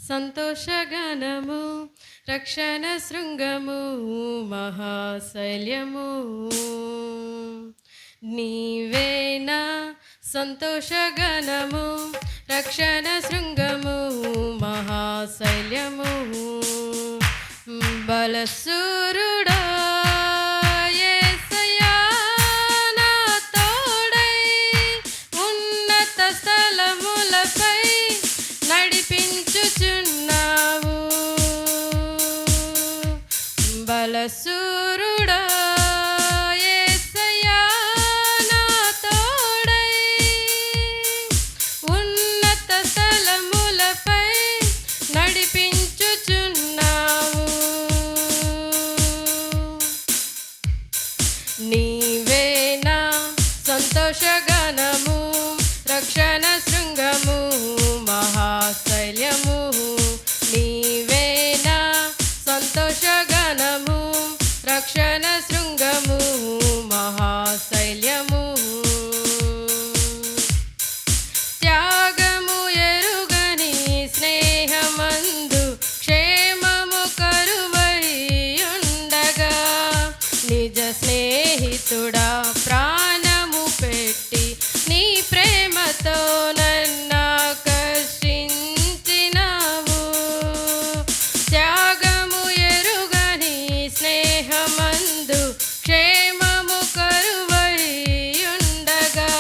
సంతోషగణము రక్షణ శృంగము మహాశైల్యము నీవేనా సంతోషగణము రక్షణ శృంగము మహాశైల్యము బలసూరుడా యేసయ్యా నా తోడై ఉన్నత స్థలములపై నడిపించుచున్నావు బలసూరుడా యేసయ్యా నా తోడై ఉన్నత స్థలములపై నడిపించుచున్నావు నీవేనా సంతోషగణము రక్షణ శృంగము మహాశైల్యము నీవేనా సంతోషగణము రక్షణ శృంగము మహాశైల్యము త్యాగము ఎరుగని స్నేహమందు క్షేమము కరువై ఉండగా నిజ స్నేహితుడా ప్రాణము పెట్టి నీ ప్రేమతో నన్నాకర్షించినావు త్యాగము ఎరుగని స్నేహమందు క్షేమము కరువై ఉండగా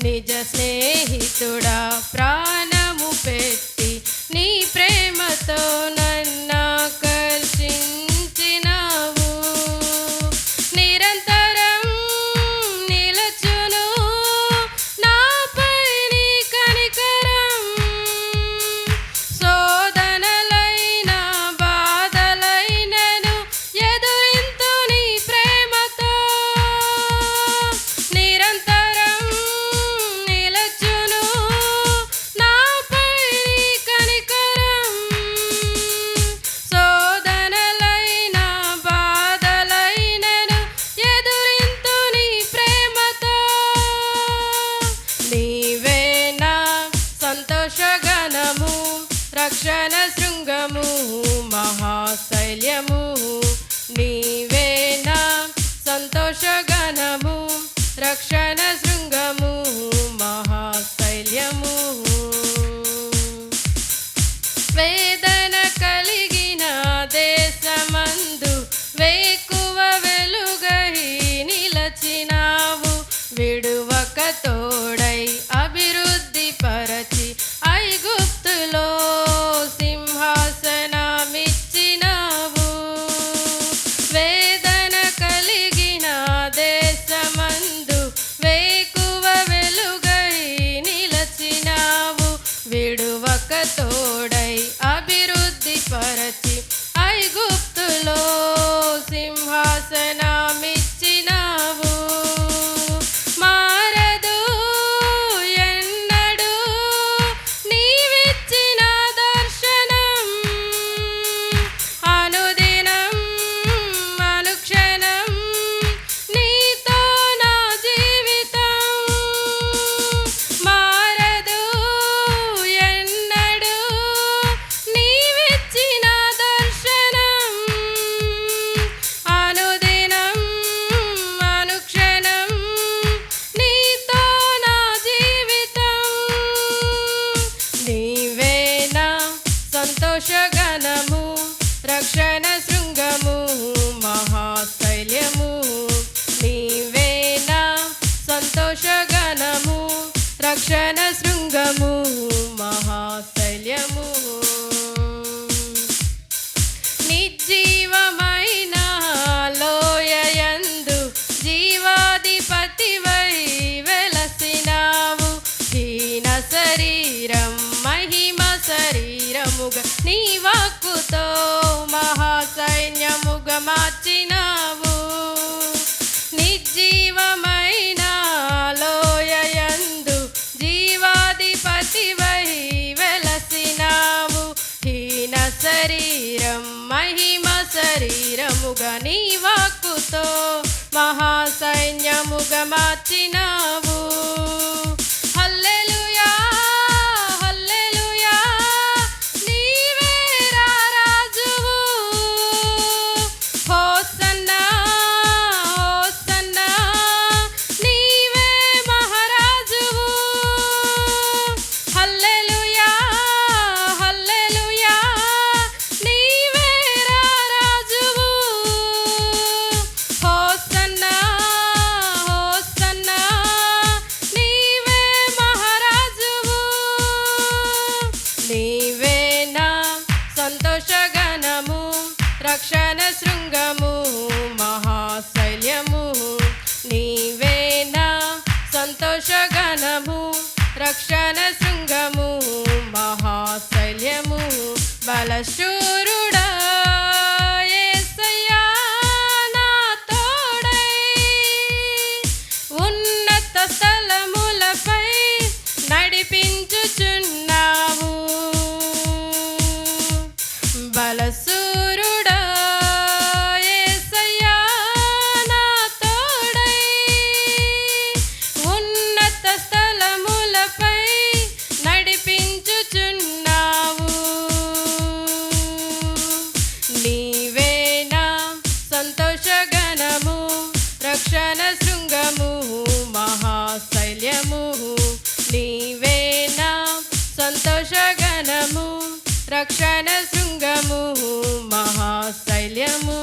నిజ స్నేహితుడా ప్రాణము పెట్టి నీ ప్రేమతో నన్నాకర్షించినావు నిరంతరం నిలచును నాపై నీ కనికరం శోధనలైన బాధలైనను ఎదురింతు నీ ప్రేమతో నిరంతరం నిలచును నాపై నీ కనికరం శోధనలైన బాధలైనను ఎదురింతు నీ ప్రేమతో నీవేనా సంతోషగణము రక్షణ శృంగము మహాశైల్యము నీవేనా సంతోషగణము రక్షణ శృంగము మహాశైల్యము వేదన కలిగిన దేశమందు వేకువ వెలుగై నిలచినావు విడువక తోడై అభివృద్ధి పరచి ఐగుప్తులో సింహాసనమిచ్చినావు వేదన కలిగిన దేశమందు వేకువ వెలుగై నిలచినావు విడువక తోడై అభివృద్ధి పరచి ఐగుప్తులో సింహాసనమిచ్చినావు మారదు ఎన్నడూ నీవిచ్చిన దర్శనం అనుదినం అనుక్షణం నీతో నా జీవితం మారదు ఎన్నడూ నీవిచ్చిన దర్శనం అనుదినం అనుక్షణం నీతో నా జీవితం నీవేనా సంతోషగణము రక్షణ శృంగము మహాశైల్యము నీవేనా సంతోషగణము రక్షణ శృంగము మహాశైల్యము నిర్జీవమైన లోయయందు జీవాధిపతివై వెలసినావు హీన శరీరం మహిమ శరీరముగా నీ వాక్కుతో మహాసైన్యముగా మార్చినావు నిర్జీవమైన లోయయందు జీవాధిపతివై వెలసినావు హీన శరీరం మహిమ శరీరముగా నీ వాక్కుతో మహాసైన్యముగా మార్చినావు హల్లెలూయా హల్లెలూయా నీ రక్షణ శృంగము మహాశైల్యము నీవేనా సంతోషగణము రక్షణ శృంగము మహాశైల్యము బలశూరుడా యేసయ్యా నా తోడై ఉన్నత స్థలములపై నడిపించుచున్నావు బలశూరుడా యేసయ్యా నా తోడై ఉన్నత స్థలములపై నడిపించుచున్నావు నీవేనా సంతోషగణము రక్షణ శృంగము మహాశైల్యము నీవేనా సంతోషగణము రక్షణ శృంగము మహాశైల్యము